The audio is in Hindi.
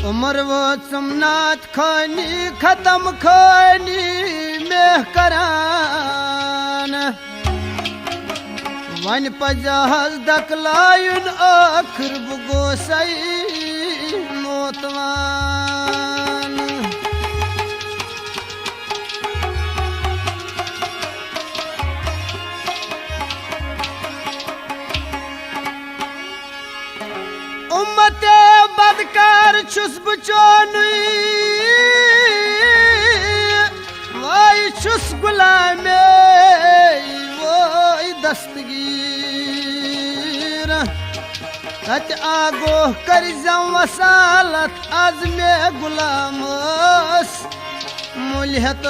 उमर वो समनाथ खानी खत्म खानी में करान वन पजहज दकलायुन आखिर बुगोसई मोतवान उम्मते बदकार छुस बचोनुई वाई छुस गुलामे वोई दस्तगीर हत आगो कर जम वसालत आज में गुलामस मुल्हत